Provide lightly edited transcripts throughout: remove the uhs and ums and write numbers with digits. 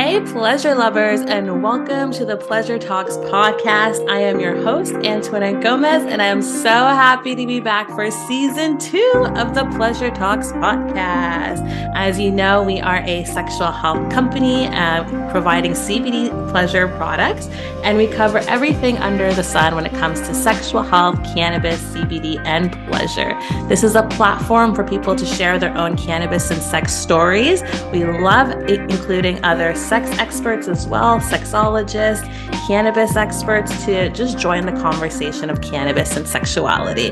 Hey, pleasure lovers, and welcome to the Pleasure Talks podcast. I am your host, Antoinette Gomez, and I am so happy to be back for season 2 of the Pleasure Talks podcast. As you know, we are a sexual health company providing CBD pleasure products, and we cover everything under the sun when it comes to sexual health, cannabis, CBD, and pleasure. This is a platform for people to share their own cannabis and sex stories. We love including other sex experts as well, sexologists, cannabis experts, to just join the conversation of cannabis and sexuality.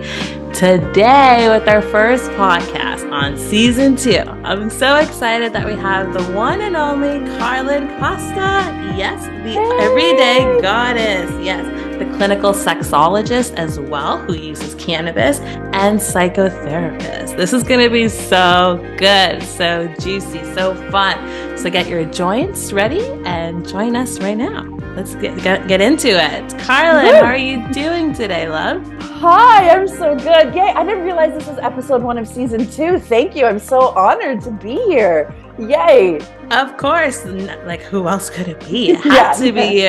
Today, with our first podcast on season 2, I'm so excited that we have the one and only Carlen Costa. Yes, the everyday goddess. Yes, the clinical sexologist as well, who uses cannabis, and psychotherapist. This is going to be so good, so juicy, so fun. So get your joints ready and join us right now. Let's get into it. Carlen, how are you doing today, love? Hi, I'm so good. Yay, I didn't realize this was episode 1 of season 2. Thank you. I'm so honored to be here. Yay. Of course. Like, who else could it be? It had to be you.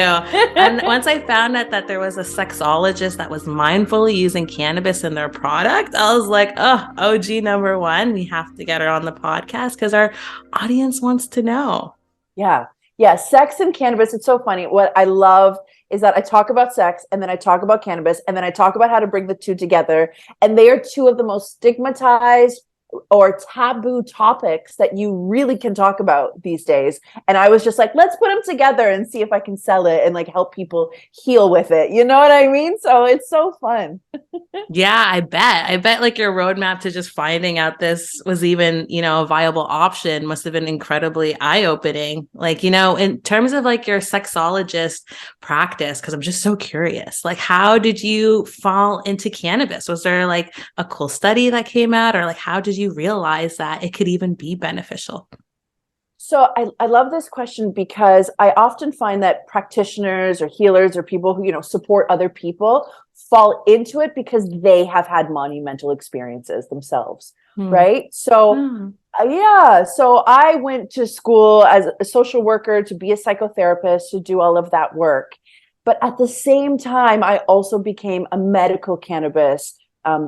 And once I found out that there was a sexologist that was mindfully using cannabis in their product, I was like, oh, OG number 1. We have to get her on the podcast because our audience wants to know. Yeah, sex and cannabis. It's so funny. What I love is that I talk about sex and then I talk about cannabis and then I talk about how to bring the two together. And they are two of the most stigmatized or taboo topics that you really can talk about these days. And I was just like, let's put them together and see if I can sell it and like help people heal with it. You know what I mean? So it's so fun. Yeah, I bet like your roadmap to just finding out this was even, a viable option must have been incredibly eye-opening. Like, in terms of like your sexologist practice, because I'm just so curious, like, how did you fall into cannabis? Was there like a cool study that came out, or like, how did you realize that it could even be beneficial? So I love this question because I often find that practitioners or healers or people who, support other people fall into it because they have had monumental experiences themselves. Right. So, so I went to school as a social worker to be a psychotherapist, to do all of that work. But at the same time, I also became a medical cannabis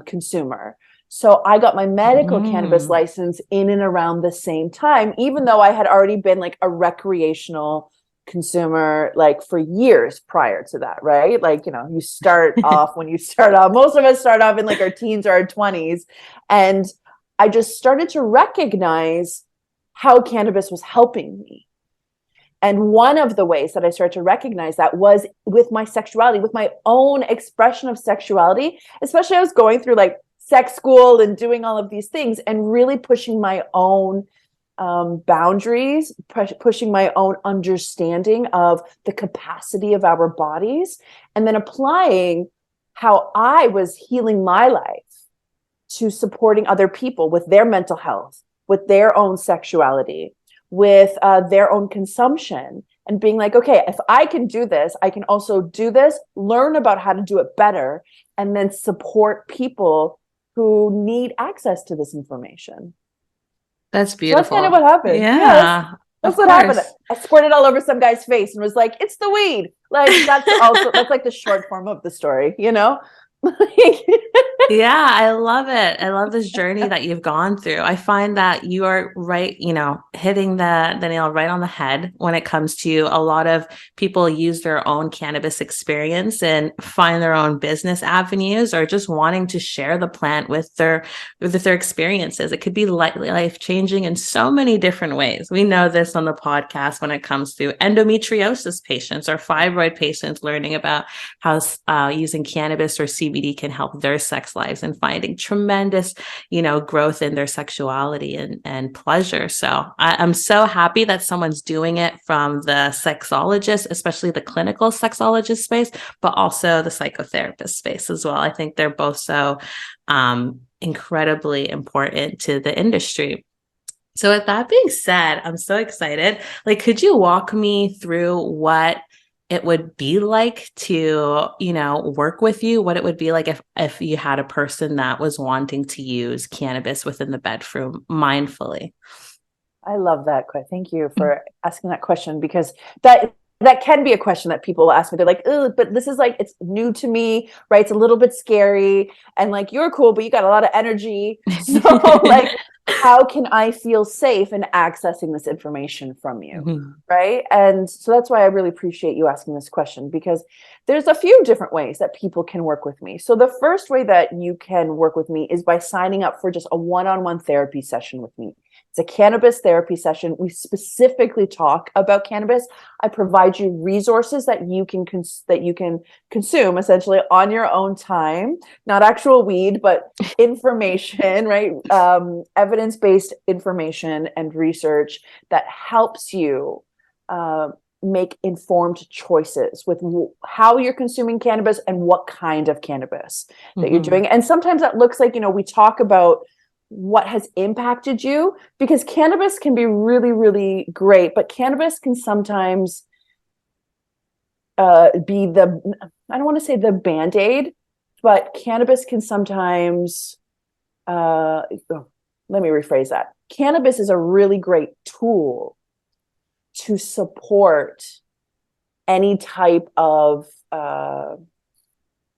consumer. So I got my medical cannabis license in and around the same time, even though I had already been like a recreational consumer like for years prior to that, right? Like, you start off when you start off, most of us start off in like our teens or our 20s. And I just started to recognize how cannabis was helping me. And one of the ways that I started to recognize that was with my sexuality, with my own expression of sexuality, especially I was going through like sex school and doing all of these things and really pushing my own boundaries, pushing my own understanding of the capacity of our bodies, and then applying how I was healing my life to supporting other people with their mental health, with their own sexuality, with their own consumption, and being like, okay, if I can do this, I can also do this, learn about how to do it better, and then support people who need access to this information. That's beautiful. So that's kind of what happened. Yeah. That's what happened. I squirted all over some guy's face and was like, it's the weed. Like that's like the short form of the story, Yeah, I love it. I love this journey that you've gone through. I find that you are right, hitting the nail right on the head when it comes to a lot of people use their own cannabis experience and find their own business avenues, or just wanting to share the plant with their experiences. It could be life-changing in so many different ways. We know this on the podcast when it comes to endometriosis patients or fibroid patients learning about how using cannabis or CBD can help their sex lives and finding tremendous, growth in their sexuality and pleasure. So I'm so happy that someone's doing it from the sexologist, especially the clinical sexologist space, but also the psychotherapist space as well. I think they're both so incredibly important to the industry. So with that being said, I'm so excited. Like, could you walk me through what it would be like to, work with you, what it would be like if you had a person that was wanting to use cannabis within the bedroom mindfully? I love that. Thank you for asking that question, because that can be a question that people ask me. They're like, "Oh, but this is like, it's new to me, right? It's a little bit scary, and like, you're cool, but you got a lot of energy. So like, how can I feel safe in accessing this information from you?" Mhm. Right. And so that's why I really appreciate you asking this question, because there's a few different ways that people can work with me. So the first way that you can work with me is by signing up for just a one-on-one therapy session with me. It's a cannabis therapy session. We specifically talk about cannabis. I provide you resources that you can consume essentially on your own time, not actual weed, but information, right? Evidence-based information and research that helps you make informed choices with how you're consuming cannabis and what kind of cannabis that you're doing. And sometimes that looks like, we talk about what has impacted you, because cannabis can be really, really great, but cannabis can sometimes be I don't want to say the Band-Aid, but cannabis can sometimes, let me rephrase that. Cannabis is a really great tool to support any type of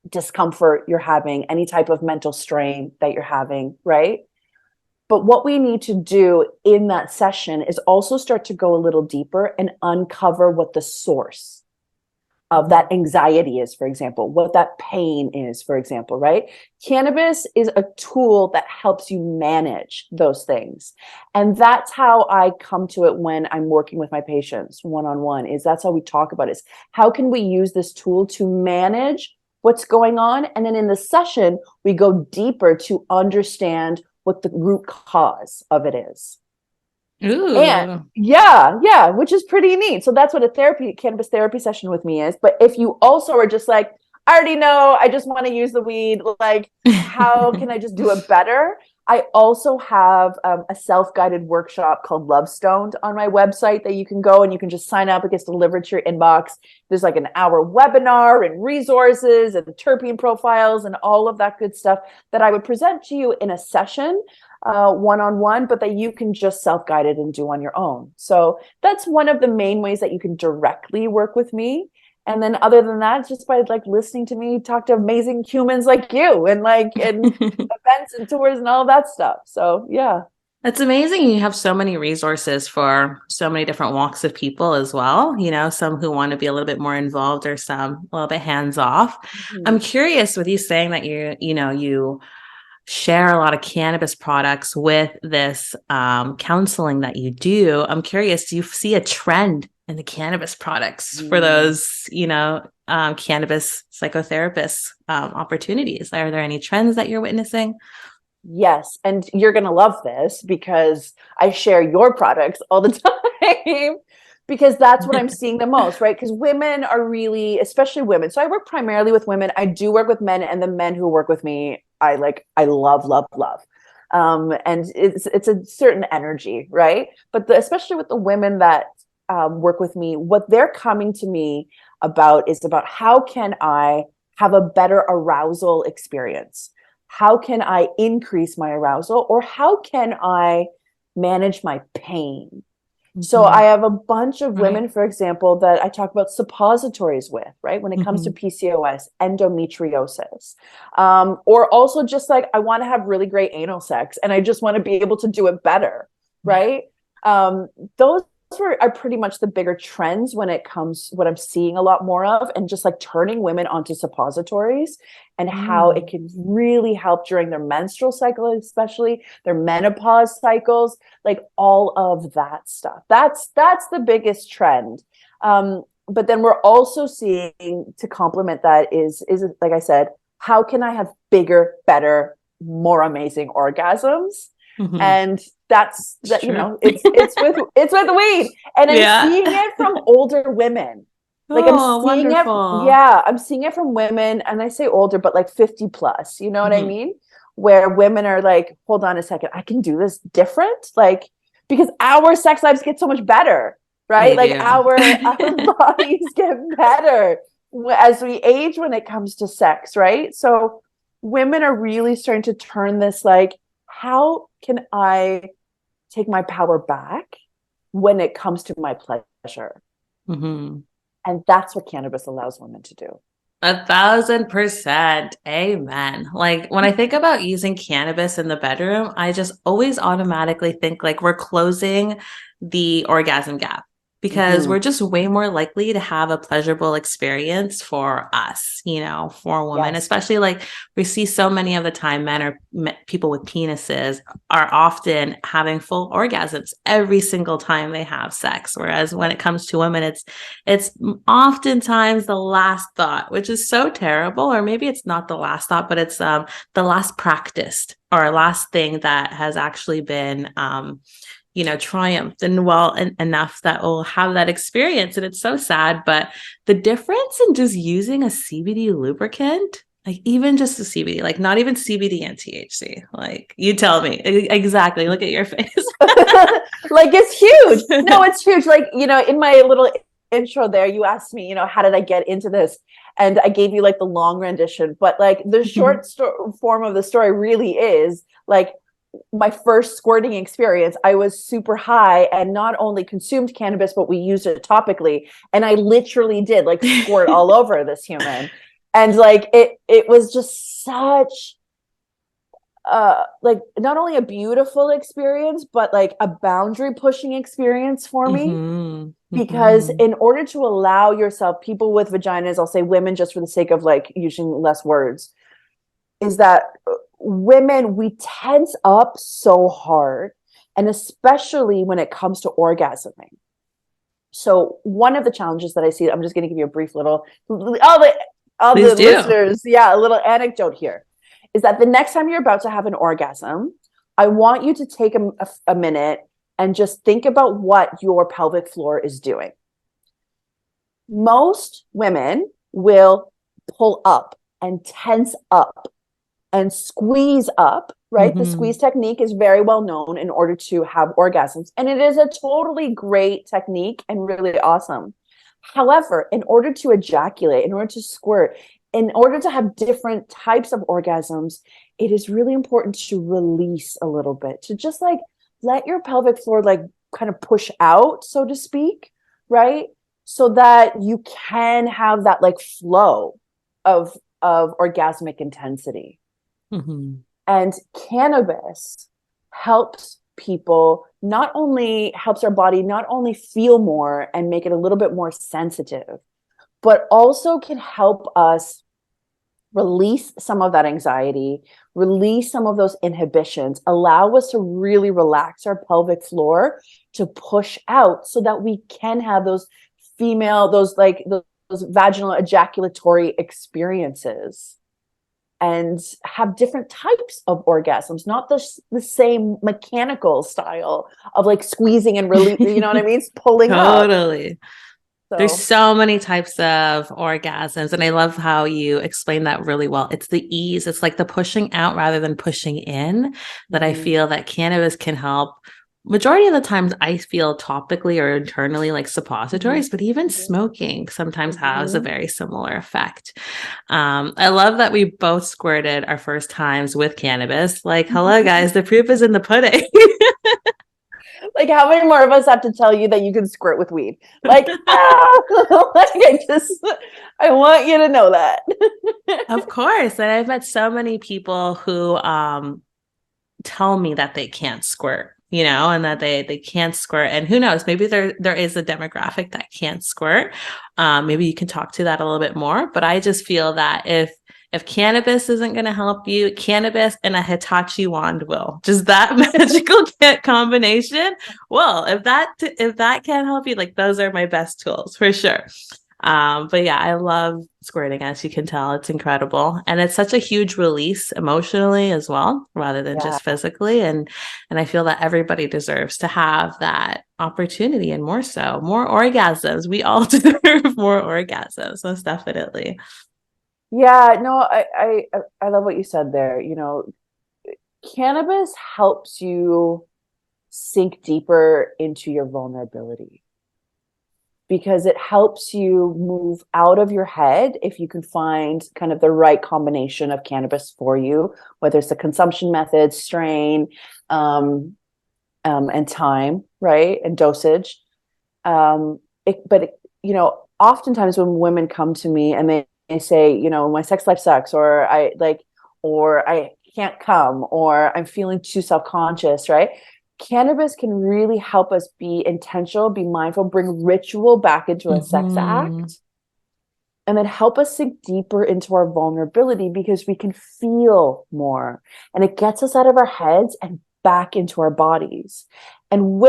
discomfort you're having, any type of mental strain that you're having, right? But what we need to do in that session is also start to go a little deeper and uncover what the source of that anxiety is, for example, what that pain is, for example, right? Cannabis is a tool that helps you manage those things. And that's how I come to it when I'm working with my patients one-on-one, is that's how we talk about it. Is how can we use this tool to manage what's going on? And then in the session, we go deeper to understand what the root cause of it is. Ooh. And yeah, which is pretty neat. So that's what a cannabis therapy session with me is. But if you also are just like, I already know, I just want to use the weed, like, how can I just do it better? I also have a self-guided workshop called Love Stoned on my website that you can go and you can just sign up. It gets delivered to your inbox. There's like an hour webinar and resources and terpene profiles and all of that good stuff that I would present to you in a session one-on-one, but that you can just self-guided and do on your own. So that's one of the main ways that you can directly work with me. And then other than that, just by like listening to me talk to amazing humans like you and like in events and tours and all that stuff. So yeah. That's amazing. You have so many resources for so many different walks of people as well. Some who want to be a little bit more involved or some a little bit hands off. I'm curious with you saying that you share a lot of cannabis products with this counseling that you do. I'm curious, do you see a trend in the cannabis products for those, cannabis psychotherapists opportunities? Are there any trends that you're witnessing? Yes. And you're going to love this because I share your products all the time because that's what I'm seeing the most, right? Because women are really, especially women. So I work primarily with women. I do work with men, and the men who work with me, I love, love, love. And it's a certain energy, right? But especially with the women that work with me, what they're coming to me about is about how can I have a better arousal experience? How can I increase my arousal, or how can I manage my pain? So I have a bunch of women, for example, that I talk about suppositories with, right? When it comes to PCOS, endometriosis, or also just like, I want to have really great anal sex and I just want to be able to do it better, right? Those are pretty much the bigger trends when it comes, what I'm seeing a lot more of, and just like turning women onto suppositories and how it can really help during their menstrual cycle, especially their menopause cycles, like all of that stuff. That's the biggest trend. But then we're also seeing, to complement that, is like I said, how can I have bigger, better, more amazing orgasms? And that's that, it's with weed, and I'm seeing it from older women. Like I'm seeing wonderful. I'm seeing it from women, and I say older, but like 50 plus, you know what I mean? Where women are like, hold on a second, I can do this different, like, because our sex lives get so much better, right? Like our bodies get better as we age when it comes to sex, right? So women are really starting to turn this, like, how can I take my power back when it comes to my pleasure. Mm-hmm. And that's what cannabis allows women to do. 1,000%. Amen. Like when I think about using cannabis in the bedroom, I just always automatically think like we're closing the orgasm gap because Mm-hmm. we're just way more likely to have a pleasurable experience for us, you know, for women, Yes. especially like we see so many of the time men or people with penises are often having full orgasms every single time they have sex. Whereas when it comes to women, it's oftentimes the last thought, which is so terrible, or maybe it's not the last thought, but it's the last practiced or last thing that has actually been triumphed and enough that will have that experience. And it's so sad, but the difference in just using a CBD lubricant, like even just a CBD, like not even CBD and THC, like you tell me exactly, look at your face. Like it's huge. No, it's huge. Like, in my little intro there, you asked me, how did I get into this? And I gave you like the long rendition, but like the short form of the story really is like my first squirting experience. I was super high and not only consumed cannabis, but we used it topically. And I literally did like squirt all over this human. And like it was just such like not only a beautiful experience, but like a boundary pushing experience for me. Mm-hmm. Because Mm-hmm. in order to allow yourself, people with vaginas, I'll say women just for the sake of like using less words, is that women, we tense up so hard, and especially when it comes to orgasming. So one of the challenges that I see, I'm just going to give you a brief little, all the listeners, a little anecdote here, is that the next time you're about to have an orgasm, I want you to take a minute and just think about what your pelvic floor is doing. Most women will pull up and tense up and squeeze up, right? Mm-hmm. The squeeze technique is very well known in order to have orgasms. And it is a totally great technique and really awesome. However, in order to ejaculate, in order to squirt, in order to have different types of orgasms, it is really important to release a little bit, to just like let your pelvic floor like kind of push out, so to speak, right? So that you can have that like flow of orgasmic intensity. Mm-hmm. And cannabis helps people, not only helps our body not only feel more and make it a little bit more sensitive, but also can help us release some of that anxiety, release some of those inhibitions, allow us to really relax our pelvic floor to push out so that we can have those those vaginal ejaculatory experiences and have different types of orgasms, not the same mechanical style of like squeezing and release, you know what I mean? Pulling totally. Up. There's so many types of orgasms. And I love how you explain that really well. It's the ease. It's like the pushing out rather than pushing in that I feel that cannabis can help. Majority of the times I feel topically or internally like suppositories, but even smoking sometimes has a very similar effect. I love that we both squirted our first times with cannabis. Like, hello guys, the proof is in the pudding. Like, how many more of us have to tell you that you can squirt with weed? Like, like I want you to know that. Of course. And I've met so many people who tell me that they can't squirt, and that they can't squirt. And who knows, maybe there is a demographic that can't squirt. Maybe you can talk to that a little bit more. But I just feel that if cannabis isn't going to help you, cannabis and a Hitachi wand will. Just that magical combination. Well, if that can't help you, like those are my best tools for sure. But yeah, I love squirting, as you can tell. It's incredible. And it's such a huge release emotionally as well, rather than just physically. And I feel that everybody deserves to have that opportunity, and more so, more orgasms. We all deserve more orgasms. Most definitely. Yeah, no, I love what you said there. Cannabis helps you sink deeper into your vulnerability, because it helps you move out of your head if you can find kind of the right combination of cannabis for you, whether it's the consumption method, strain, and time, right, and dosage. Oftentimes when women come to me and they say, my sex life sucks, or I can't come, or I'm feeling too self-conscious, right? Cannabis can really help us be intentional, be mindful, bring ritual back into a sex act, and then help us sink deeper into our vulnerability because we can feel more. And it gets us out of our heads and back into our bodies. And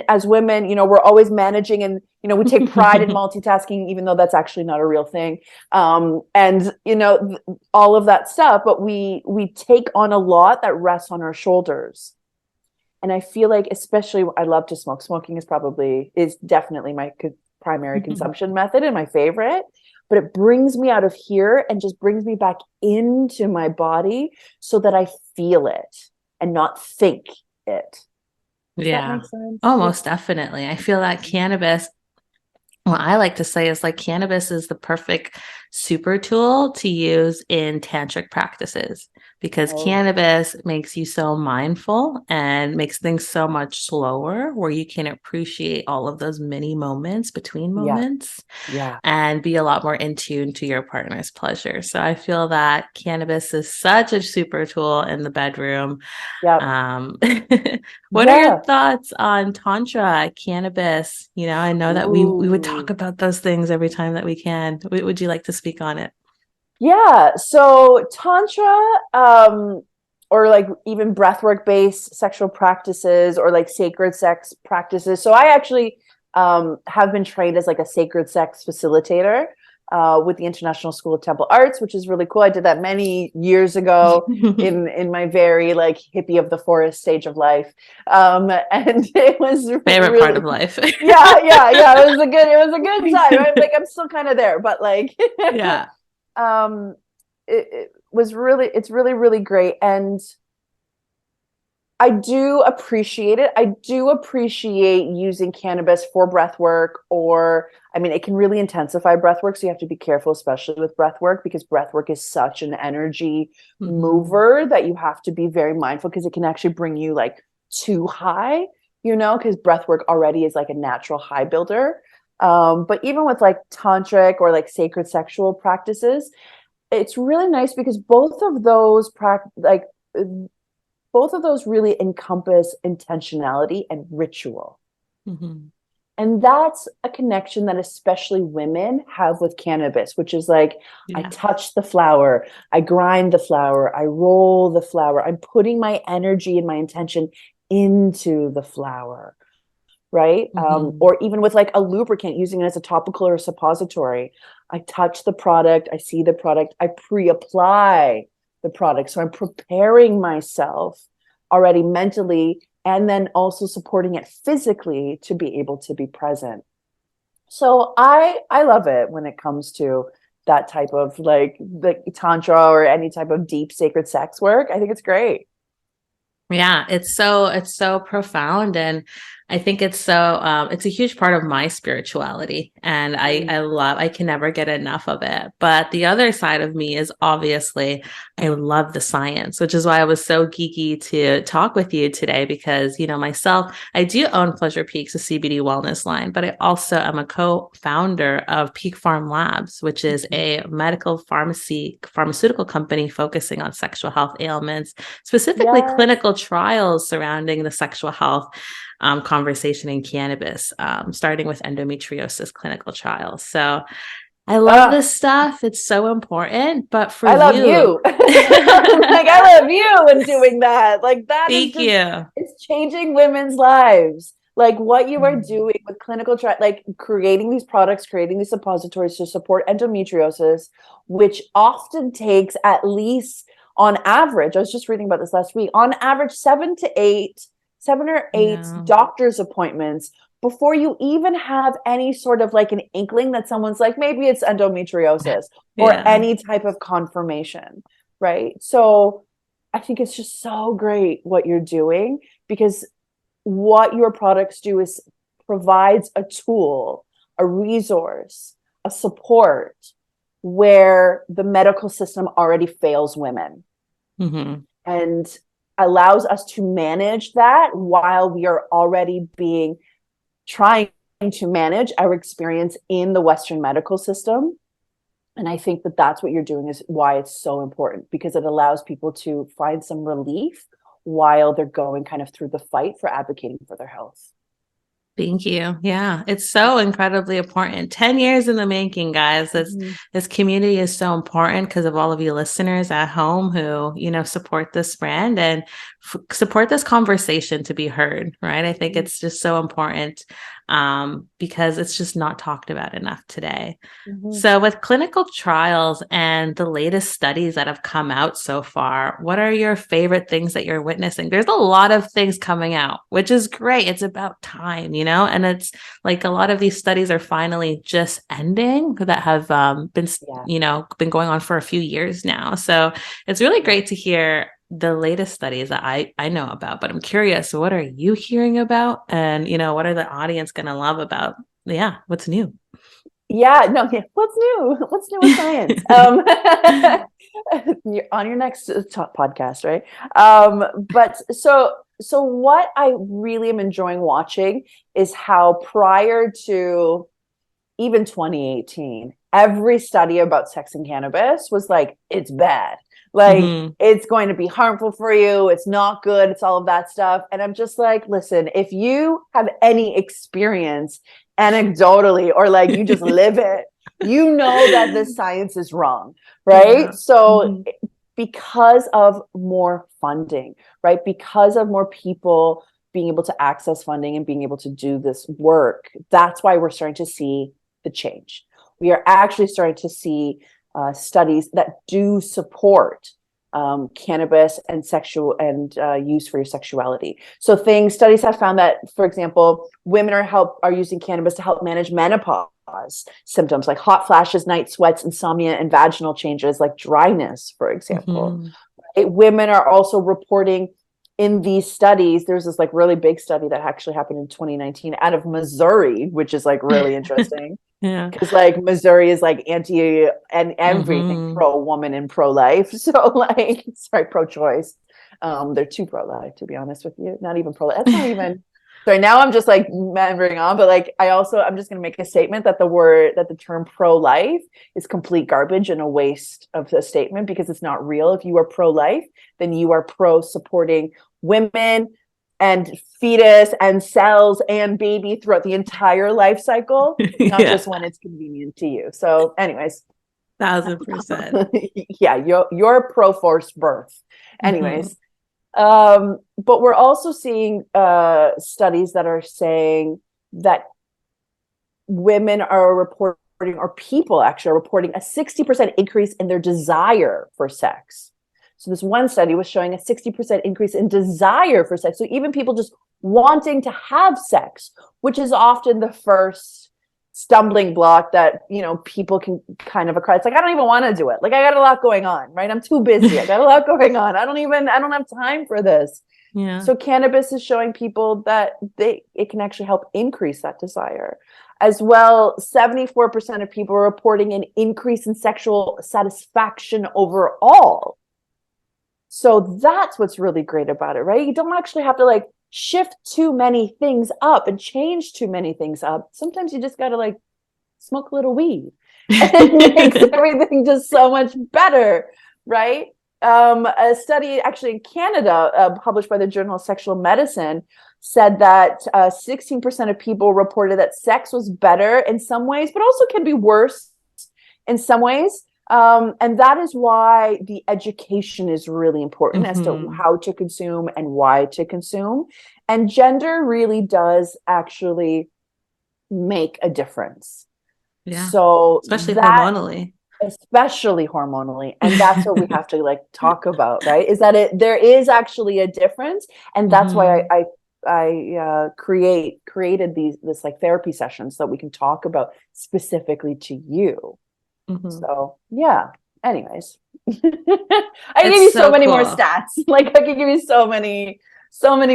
as women, we're always managing, and, we take pride in multitasking, even though that's actually not a real thing. And, all of that stuff, but we take on a lot that rests on our shoulders. And I feel like, especially, I love to smoke. Smoking is definitely my primary consumption method and my favorite. But it brings me out of here and just brings me back into my body so that I feel it and not think it. Does that make sense? Oh, most definitely. I feel that cannabis, what I like to say is, like, cannabis is the perfect super tool to use in tantric practices, because cannabis makes you so mindful and makes things so much slower, where you can appreciate all of those mini moments between moments and be a lot more in tune to your partner's pleasure. So I feel that cannabis is such a super tool in the bedroom. What are your thoughts on Tantra, cannabis? I know that we would talk about those things every time that we can. Would you like to speak on it? Yeah. So Tantra, or like even breathwork based sexual practices, or like sacred sex practices. So I actually have been trained as like a sacred sex facilitator with the International School of Temple Arts, which is really cool. I did that many years ago in my very like hippie of the forest stage of life, and it was favorite part of life. yeah. It was a good time. I'm still kind of there, but like it's really, really great. And I do appreciate it. I do appreciate using cannabis for breath work, it can really intensify breath work. So you have to be careful, especially with breath work, because breath work is such an energy mover that you have to be very mindful, because it can actually bring you like too high, because breath work already is like a natural high builder. But even with like tantric or like sacred sexual practices, it's really nice because both of those really encompass intentionality and ritual. And that's a connection that especially women have with cannabis, which is like, I touch the flower, I grind the flower, I roll the flower, I'm putting my energy and my intention into the flower, right? Or even with like a lubricant, using it as a topical or a suppository. I touch the product, I see the product, I pre-apply the product. So I'm preparing myself already mentally, and then also supporting it physically to be able to be present. So I love it when it comes to that type of like tantra or any type of deep sacred sex work. I think it's great. Yeah, it's so profound, and I think it's a huge part of my spirituality, and I can never get enough of it. But the other side of me is, obviously, I love the science, which is why I was so geeky to talk with you today, because, myself, I do own Pleasure Peaks, a CBD wellness line, but I also am a co-founder of Peak Farm Labs, which is a medical pharmaceutical company focusing on sexual health ailments, specifically clinical trials surrounding the sexual health conversation in cannabis, starting with endometriosis clinical trials. So I love this stuff. It's so important. But for I love you. I love you in doing that. Like that Thank you. It's changing women's lives. Like what you are doing with clinical like creating these products, creating these suppositories to support endometriosis, which often takes at least, on average, I was just reading about this last week, on average 7 or 8 doctor's appointments before you even have any sort of like an inkling that someone's like, maybe it's endometriosis or any type of confirmation, right? So I think it's just so great what you're doing, because what your products do is provides a tool, a resource, a support where the medical system already fails women. And allows us to manage that while we are already trying to manage our experience in the Western medical system. And I think that that's what you're doing is why it's so important, because it allows people to find some relief while they're going kind of through the fight for advocating for their health. Thank you. Yeah, it's so incredibly important. 10 years in the making, guys. This community is so important because of all of you listeners at home who, support this brand and support this conversation to be heard, right? I think it's just so important because it's just not talked about enough today. So with clinical trials and the latest studies that have come out so far, what are your favorite things that you're witnessing? There's a lot of things coming out, which is great. It's about time, and it's like a lot of these studies are finally just ending that have been going on for a few years now. So it's really great to hear the latest studies that I know about, but I'm curious, what are you hearing about? And, what are the audience going to love about? Yeah. What's new? Yeah, no, what's new? What's new with science? You're on your next top podcast, right? But so what I really am enjoying watching is how prior to even 2018, every study about sex and cannabis was like, it's bad. Like, it's going to be harmful for you. It's not good. It's all of that stuff. And I'm just like, listen, if you have any experience anecdotally or like you just live it, you know that the science is wrong, right? Yeah. So because of more funding, right? Because of more people being able to access funding and being able to do this work, that's why we're starting to see the change. We are actually starting to see studies that do support cannabis and use for your sexuality. So studies have found that, for example, women are using cannabis to help manage menopause symptoms like hot flashes, night sweats, insomnia, and vaginal changes like dryness, for example. Women are also reporting in these studies. There's this like really big study that actually happened in 2019 out of Missouri, which is like really interesting. Yeah, because like Missouri is like anti and everything pro-woman and pro-life. So like, sorry, pro-choice. They're too pro-life, to be honest with you. Not even pro-life. That's not even. Sorry, now I'm just like meandering on, but like I'm just going to make a statement that the term pro-life is complete garbage and a waste of the statement because it's not real. If you are pro-life, then you are pro-supporting women and fetus and cells and baby throughout the entire life cycle, not just when it's convenient to you. So anyways. 1,000%. Yeah, you're pro-forced birth. Anyways. But we're also seeing studies that are saying that women are reporting, or people actually are reporting, a 60% increase in their desire for sex. So this one study was showing a 60% increase in desire for sex. So even people just wanting to have sex, which is often the first stumbling block that, people can kind of occur. It's like, I don't even want to do it. Like, I got a lot going on, right? I'm too busy. I got a lot going on. I don't have time for this. Yeah. So cannabis is showing people that it can actually help increase that desire. As well, 74% of people are reporting an increase in sexual satisfaction overall. So that's what's really great about it, right? You don't actually have to like shift too many things up and change too many things up. Sometimes you just got to like smoke a little weed and it makes everything just so much better, right? A study actually in Canada published by the Journal of Sexual Medicine said that 16% of people reported that sex was better in some ways, but also can be worse in some ways. And that is why the education is really important as to how to consume and why to consume. And gender really does actually make a difference. Yeah. So especially hormonally. And that's what we have to like talk about, right? Is that there is actually a difference. And that's why I created this like therapy sessions so that we can talk about specifically to you. So yeah, anyways, I can give you so many more stats. Like I can give you so many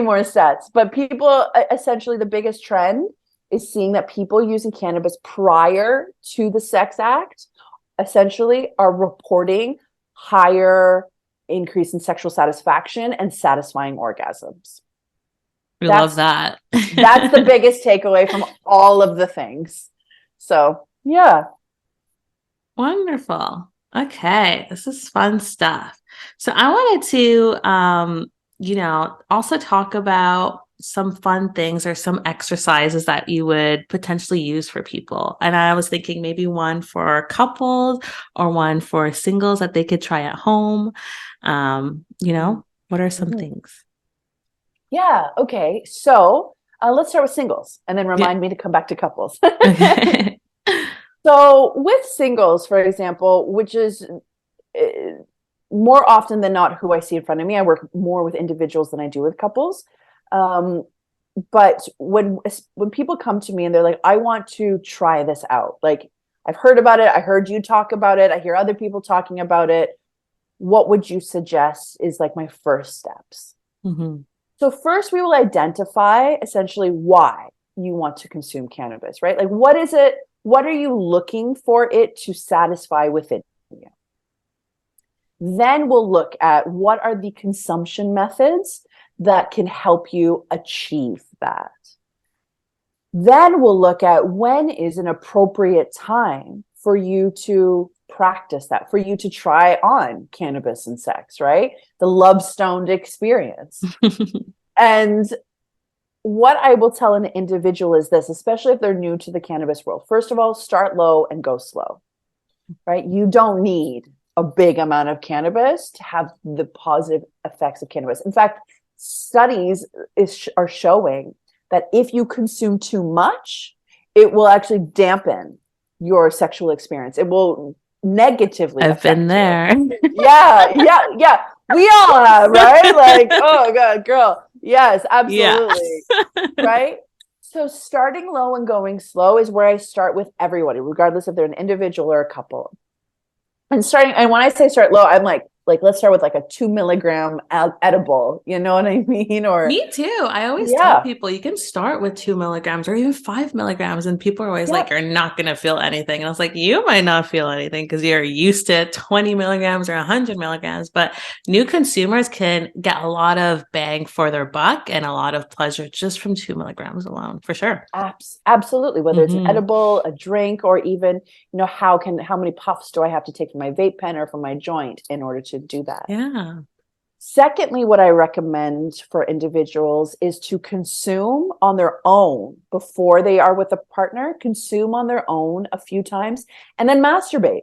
more stats, but people essentially the biggest trend is seeing that people using cannabis prior to the sex act essentially are reporting higher increase in sexual satisfaction and satisfying orgasms. We love that. That's the biggest takeaway from all of the things. So, yeah. Wonderful. Okay, this is fun stuff. So I wanted to, also talk about some fun things or some exercises that you would potentially use for people. And I was thinking maybe one for couples or one for singles that they could try at home. What are some things? Yeah. Okay. So let's start with singles and then remind me to come back to couples. Okay. So with singles, for example, which is more often than not who I see in front of me, I work more with individuals than I do with couples. But when people come to me and they're like, I want to try this out. Like, I've heard about it. I heard you talk about it. I hear other people talking about it. What would you suggest is like my first steps? Mm-hmm. So first we will identify essentially why you want to consume cannabis, right? Like, what is it? What are you looking for it to satisfy within you? Then we'll look at what are the consumption methods that can help you achieve that. Then we'll look at when is an appropriate time for you to practice that, for you to try on cannabis and sex, right? The love-stoned experience. And what I will tell an individual is this, especially if they're new to the cannabis world. First of all, start low and go slow, right? You don't need a big amount of cannabis to have the positive effects of cannabis. In fact, studies are showing that if you consume too much, it will actually dampen your sexual experience. It will negatively I've been there. Yeah. We all have, right? Like, oh God, girl. Yes, absolutely. Yeah. Right? So starting low and going slow is where I start with everybody, regardless if they're an individual or a couple. And when I say start low, I'm like, let's start with like a 2 milligram edible. You know what I mean? Or me too. I always tell people you can start with 2 milligrams or even 5 milligrams. And people are always like, you're not going to feel anything. And I was like, you might not feel anything because you're used to 20 milligrams or 100 milligrams. But new consumers can get a lot of bang for their buck and a lot of pleasure just from 2 milligrams alone, for sure. Absolutely. Whether it's an edible, a drink, or even, how many puffs do I have to take from my vape pen or from my joint in order to do that? Yeah. Secondly, what I recommend for individuals is to consume on their own before they are with a partner, consume on their own a few times, and then masturbate.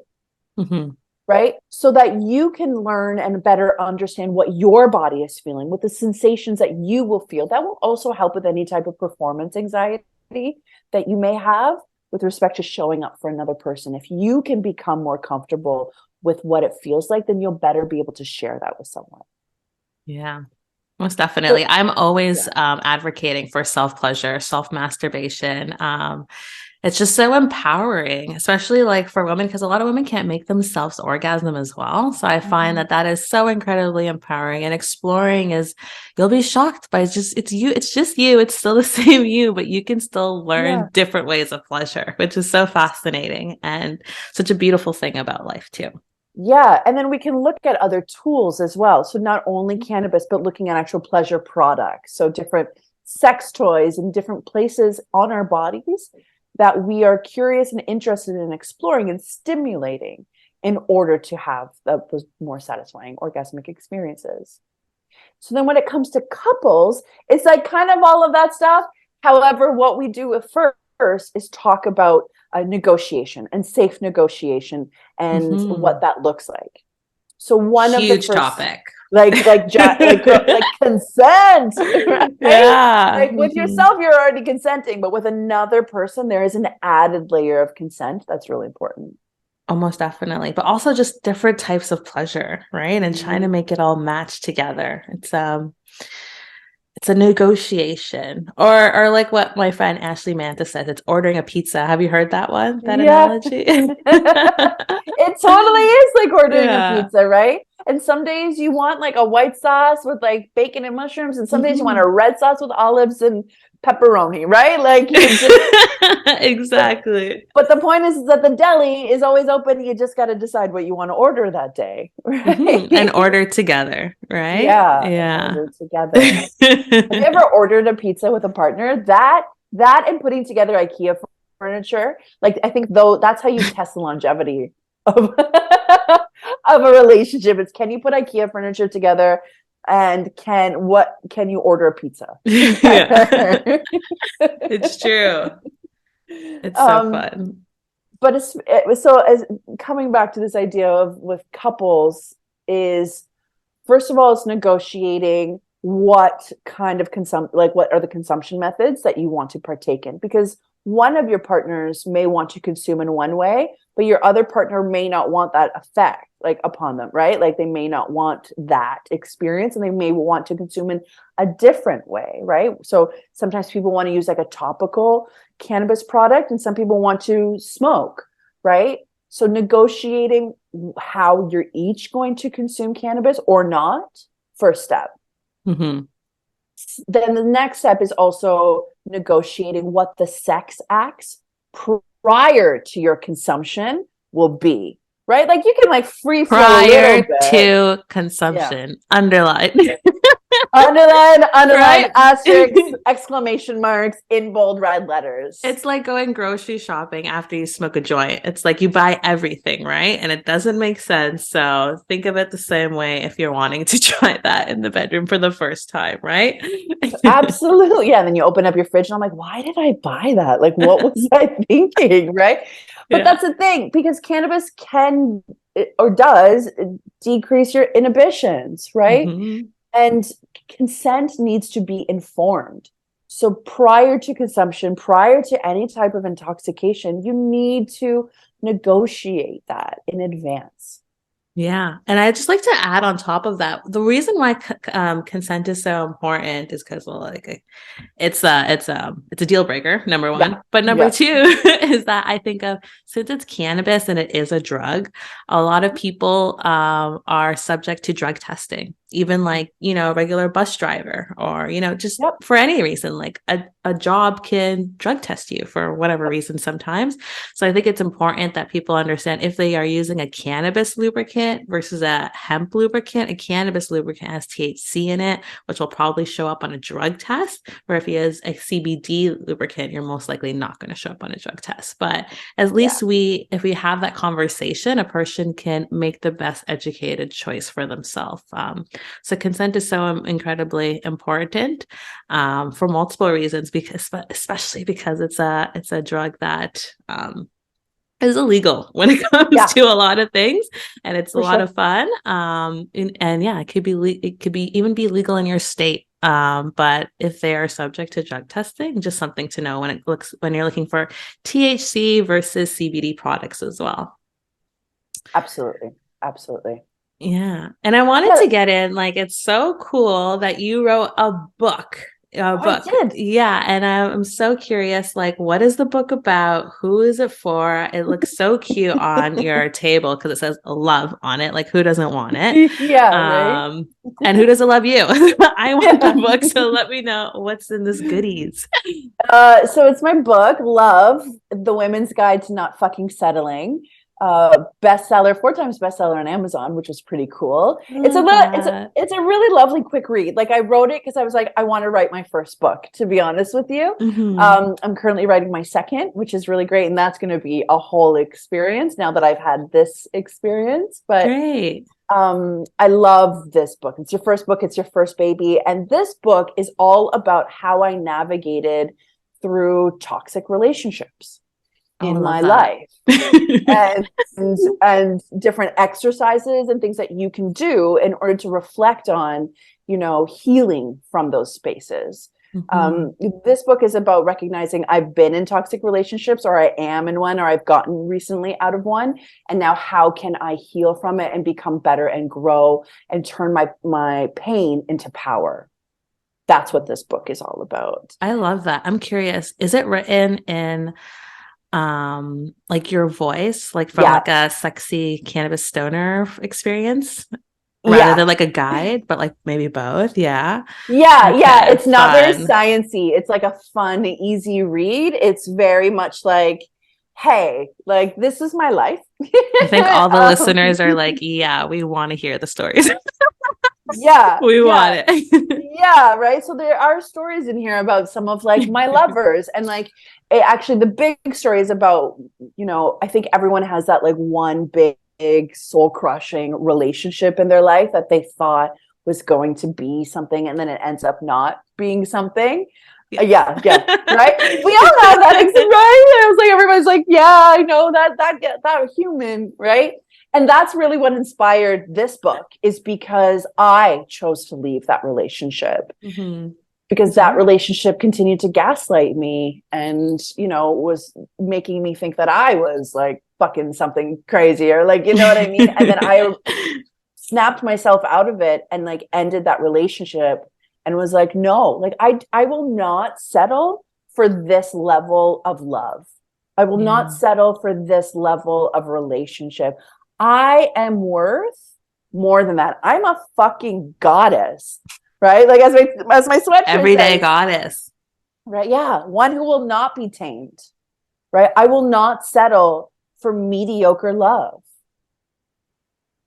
Right? So that you can learn and better understand what your body is feeling, what the sensations that you will feel. That will also help with any type of performance anxiety that you may have with respect to showing up for another person. If you can become more comfortable with what it feels like, then you'll better be able to share that with someone. Yeah, most definitely. I'm always advocating for self-pleasure, self-masturbation. It's just so empowering, especially like for women, because a lot of women can't make themselves orgasm as well. So I find that is so incredibly empowering, and exploring you'll be shocked by it's just you. It's still the same you, but you can still learn different ways of pleasure, which is so fascinating and such a beautiful thing about life too. Yeah. And then we can look at other tools as well. So not only cannabis, but looking at actual pleasure products. So different sex toys and different places on our bodies that we are curious and interested in exploring and stimulating in order to have those more satisfying orgasmic experiences. So then when it comes to couples, it's like kind of all of that stuff. However, what we do first is talk about negotiation and safe negotiation and what that looks like. So one huge of the first topic, like consent, right? Yeah. Like with yourself, you're already consenting, but with another person, there is an added layer of consent that's really important. Almost definitely, but also just different types of pleasure, right? And trying to make it all match together. It's a negotiation, or like what my friend Ashley Manta says, it's ordering a pizza. Have you heard that one? That analogy? It totally is like ordering a pizza, right? And some days you want like a white sauce with like bacon and mushrooms, and some days you want a red sauce with olives and pepperoni, right? Like you just exactly. but the point is that the deli is always open. You just got to decide what you want to order that day, right? And order together, right? Yeah, Yeah. and order together. Have you ever ordered a pizza with a partner? That and putting together IKEA furniture, like I think though that's how you test the longevity of of a relationship. It's can you put IKEA furniture together, and can you order a pizza? Yeah. It's true. It's so fun. But so as coming back to this idea of with couples is, first of all, it's negotiating what kind of what are the consumption methods that you want to partake in, because one of your partners may want to consume in one way, but your other partner may not want that effect like upon them, right? Like they may not want that experience, and they may want to consume in a different way, right? So sometimes people want to use like a topical cannabis product, and some people want to smoke, right? So negotiating how you're each going to consume cannabis or not, first step. Mm-hmm. Then the next step is also negotiating what the sex acts prior to your consumption will be, right? Like you can like free flow Prior to consumption, yeah. Underline. Underline, right? asterisk, exclamation marks in bold red letters. It's like going grocery shopping after you smoke a joint. It's like you buy everything, right? And it doesn't make sense. So think of it the same way if you're wanting to try that in the bedroom for the first time, right? Absolutely. Yeah. And then you open up your fridge and I'm like, why did I buy that? Like, what was I thinking? Right. But yeah. That's the thing, because cannabis can or does decrease your inhibitions, right? Mm-hmm. And consent needs to be informed. So prior to consumption, prior to any type of intoxication, you need to negotiate that in advance. Yeah. And I just like to add on top of that, the reason why consent is so important is because, well, like it's a deal breaker, number one. Yeah. But number two is that I think of, since it's cannabis and it is a drug, a lot of people are subject to drug testing, even like, you know, a regular bus driver or, you know, just for any reason, like a job can drug test you for whatever reason sometimes. So I think it's important that people understand if they are using a cannabis lubricant versus a hemp lubricant. A cannabis lubricant has THC in it, which will probably show up on a drug test, where if you use a CBD lubricant, you're most likely not going to show up on a drug test. But at least if we have that conversation, a person can make the best educated choice for themselves. So consent is so incredibly important for multiple reasons, especially because it's a drug that is illegal when it comes to a lot of things, and it's a lot of fun. And yeah, it could be even be legal in your state. But if they are subject to drug testing, just something to know when you're looking for THC versus CBD products as well. Absolutely. Yeah. And I wanted to get in, like, it's so cool that you wrote a book. I did. Yeah. And I'm so curious, like, what is the book about? Who is it for? It looks so cute on your table because it says love on it. Like, who doesn't want it? Right. And who doesn't love you? I want the book. So let me know what's in this goodies. So it's my book, Love, The Women's Guide to Not Fucking Settling. Bestseller, 4 times bestseller on Amazon, which was pretty cool. It's a really lovely quick read. Like I wrote it because I was like, I want to write my first book, to be honest with you. Mm-hmm. I'm currently writing my second, which is really great, and that's going to be a whole experience now that I've had this experience. But great. I love this book. It's your first book, it's your first baby, and this book is all about how I navigated through toxic relationships in my life and different exercises and things that you can do in order to reflect on, you know, healing from those spaces. Mm-hmm. This book is about recognizing I've been in toxic relationships, or I am in one, or I've gotten recently out of one. And now how can I heal from it and become better and grow and turn my pain into power? That's what this book is all about. I love that. I'm curious, is it written in like your voice, like from like a sexy cannabis stoner experience? rather than like a guide, but like maybe both. Yeah. Yeah. Okay, It's not very fun. sciencey. It's like a fun, easy read. It's very much like, hey, like this is my life. I think all the um, listeners are like, yeah, we want to hear the stories. yeah, We want yeah, it. yeah, right. So there are stories in here about some of like my lovers, and like actually the big story is about, I think everyone has that like one big soul crushing relationship in their life that they thought was going to be something, and then it ends up not being something. Yes. Yeah, right. We all have that, right? I was like, everybody's like, yeah, I know that human, right? And that's really what inspired this book, is because I chose to leave that relationship, Mm-hmm. because that relationship continued to gaslight me and, was making me think that I was like fucking something crazy, or like, you know what I mean? And then I snapped myself out of it and like ended that relationship and was like, no, like I will not settle for this level of love. I will not settle for this level of relationship. I am worth more than that. I'm a fucking goddess, right? Like as my sweatshirt Everyday says, goddess. right? Yeah, one who will not be tamed, right? I will not settle for mediocre love.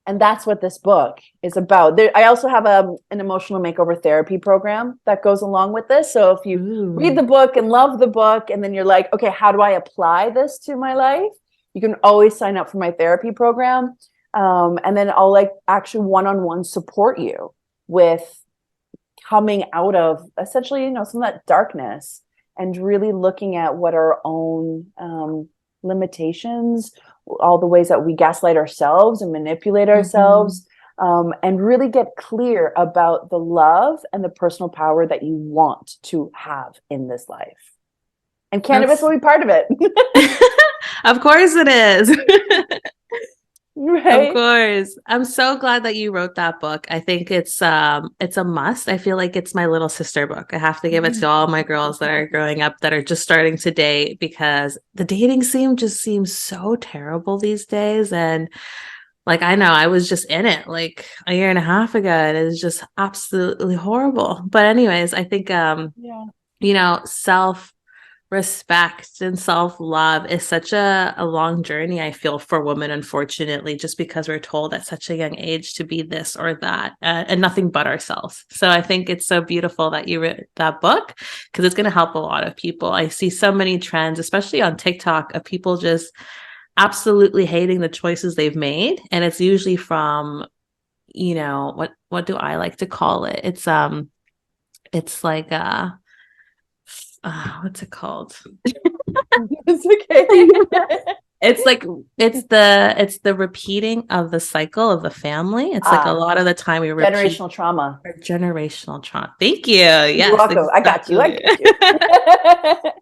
And that's what this book is about. I also have an emotional makeover therapy program that goes along with this. So if you read the book and love the book, and then you're like, okay, how do I apply this to my life? You can always sign up for my therapy program. And then I'll like actually one-on-one support you with coming out of essentially, some of that darkness, and really looking at what our own limitations, all the ways that we gaslight ourselves and manipulate ourselves, and really get clear about the love and the personal power that you want to have in this life. And cannabis will be part of it. Of course it is. Right. Of course. I'm so glad that you wrote that book. I think it's a must. I feel like it's my little sister book. I have to give it to all my girls that are growing up, that are just starting to date, because the dating scene just seems so terrible these days. And like, I know I was just in it like a year and a half ago, and it was just absolutely horrible. But anyways, I think self respect and self-love is such a long journey, I feel, for women, unfortunately, just because we're told at such a young age to be this or that, and nothing but ourselves. So I think it's so beautiful that you wrote that book, because it's going to help a lot of people. I see so many trends, especially on TikTok, of people just absolutely hating the choices they've made, and it's usually from, what do I like to call it, it's like what's it called? It's okay. It's the repeating of the cycle of the family. It's like a lot of the time we repeat generational trauma. Generational trauma. Thank you. Yes, You're welcome. exactly. I got you.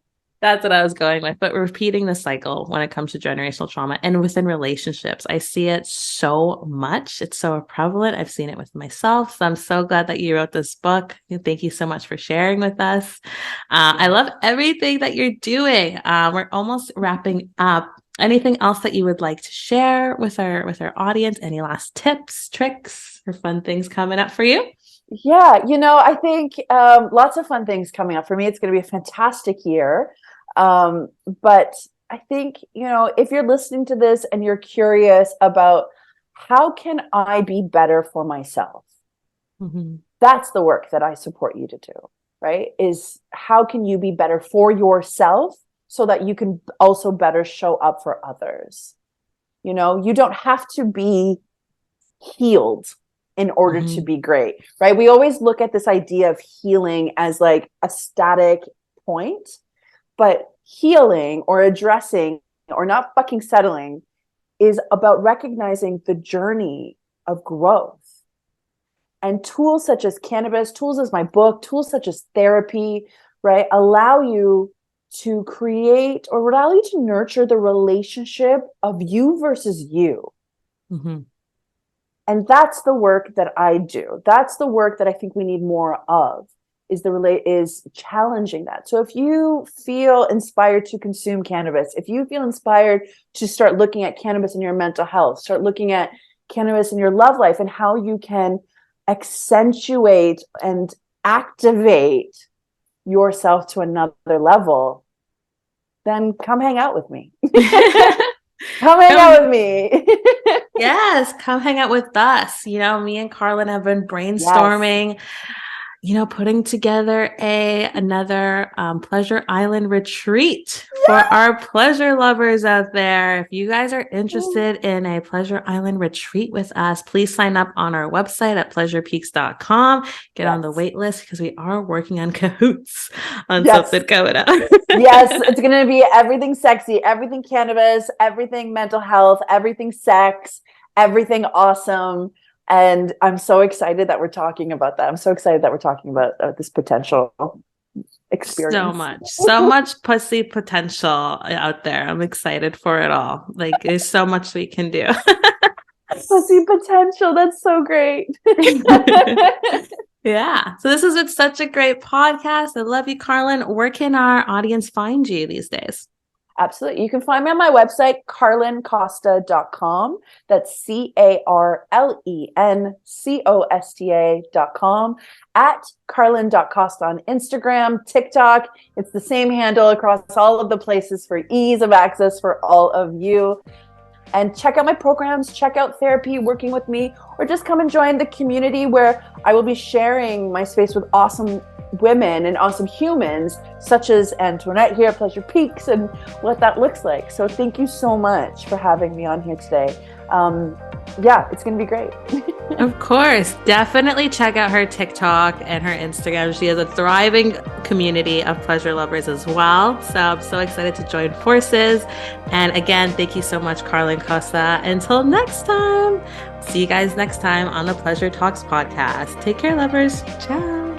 That's what I was going with. But repeating the cycle when it comes to generational trauma, and within relationships, I see it so much. It's so prevalent. I've seen it with myself. So I'm so glad that you wrote this book. Thank you so much for sharing with us. I love everything that you're doing. We're almost wrapping up. Anything else that you would like to share with our audience? Any last tips, tricks, or fun things coming up for you? Yeah, I think lots of fun things coming up for me. It's going to be a fantastic year. But I think, if you're listening to this and you're curious about how can I be better for myself, that's the work that I support you to do, right? Is how can you be better for yourself so that you can also better show up for others? You don't have to be healed in order to be great, right? We always look at this idea of healing as like a static point, but healing or addressing or not fucking settling is about recognizing the journey of growth. And tools such as cannabis, tools as my book, tools such as therapy, right, allow you to create or allow you to nurture the relationship of you versus you. And that's the work that I do. That's the work that I think we need more of, is challenging that. So if you feel inspired to consume cannabis, if you feel inspired to start looking at cannabis in your mental health, start looking at cannabis in your love life and how you can accentuate and activate yourself to another level, then come hang out with me. Come hang out with me. Yes, come hang out with us. Me and Carlen have been brainstorming, putting together another Pleasure Island retreat for our pleasure lovers out there. If you guys are interested in a Pleasure Island retreat with us, please sign up on our website at pleasurepeaks.com. Get on the wait list because we are working on cahoots on something coming up. Yes, it's going to be everything sexy, everything cannabis, everything mental health, everything sex, everything awesome. And I'm so excited that we're talking about that. I'm so excited that we're talking about this potential experience. So much pussy potential out there. I'm excited for it all. Like, there's so much we can do. Pussy potential. That's so great. Yeah. So this has been such a great podcast. I love you, Carlen. Where can our audience find you these days? Absolutely. You can find me on my website, carlencosta.com. That's CarlenCosta.com, at Carlen.Costa on Instagram, TikTok. It's the same handle across all of the places for ease of access for all of you. And check out my programs, check out therapy, working with me, or just come and join the community where I will be sharing my space with awesome women and awesome humans such as Antoinette here at Pleasure Peaks and what that looks like. So thank you so much for having me on here today. It's going to be great. Of course. Definitely check out her TikTok and her Instagram. She has a thriving community of pleasure lovers as well. So I'm so excited to join forces. And again, thank you so much, Carlen Costa. Until next time, see you guys next time on the Pleasure Talks podcast. Take care, lovers. Ciao.